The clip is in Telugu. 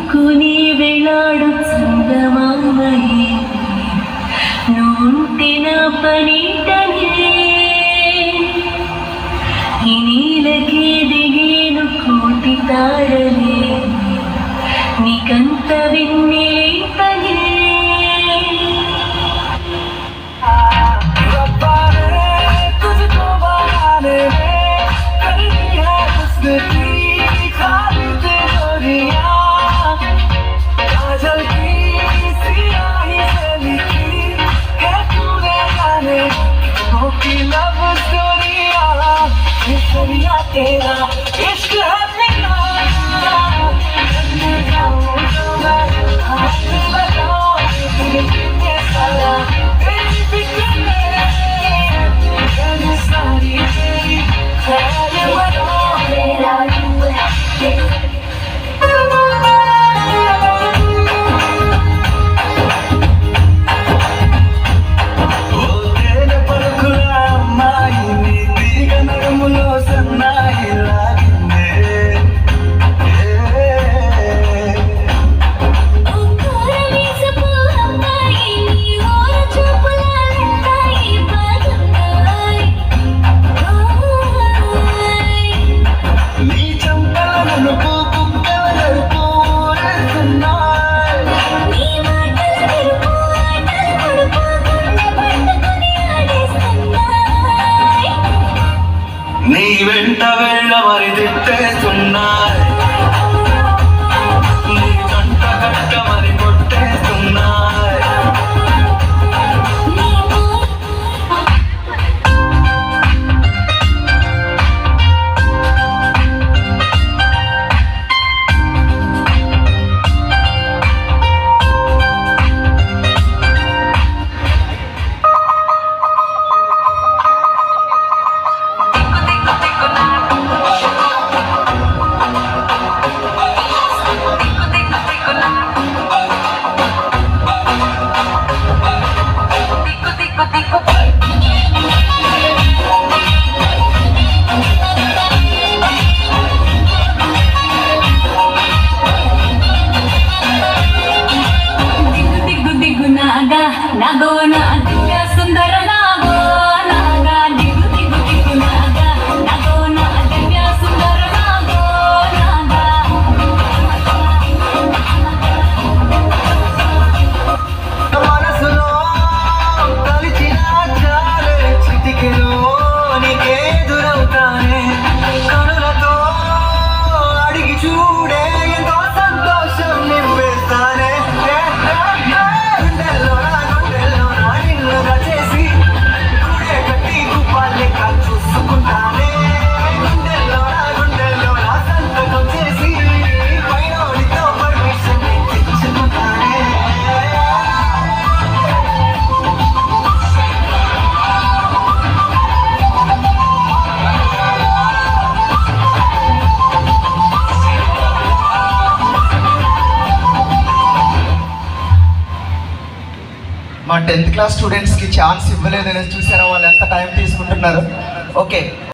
చుక్కుని వేళాడు చందమామయే నువ్వుంటే నా పనిటనే ఈ నీలకే దిగేను కోటి తారలే నీకంత వెన్నెలే పనే तेरा इश्क है मेरा हाथ लगाओ ये साला तेरी फिक्र में सारी तेरी ख्याल बनो मेरा నీ వెంట వెళ్ళ మరి తిట్టేస్తున్నాయి నీ కంట కట్ట మరి కొట్టేస్తున్నాయి నాగో నా దివ్య సుందర నాగో నాగా దిగు దిగు దిగు నాగా నాగో నా దివ్య సుందర నాగో నాగా మనసులో కలిచిన చాలే చిటికెలో నీకే దురవుతానే కనులతో అడిగి చూడే ఎంతో సంతోషం నింపేస్తానే మా 10th క్లాస్ స్టూడెంట్స్కి ఛాన్స్ ఇవ్వలేదని చూసారా వాళ్ళు ఎంత టైం తీసుకుంటున్నారు. ఓకే.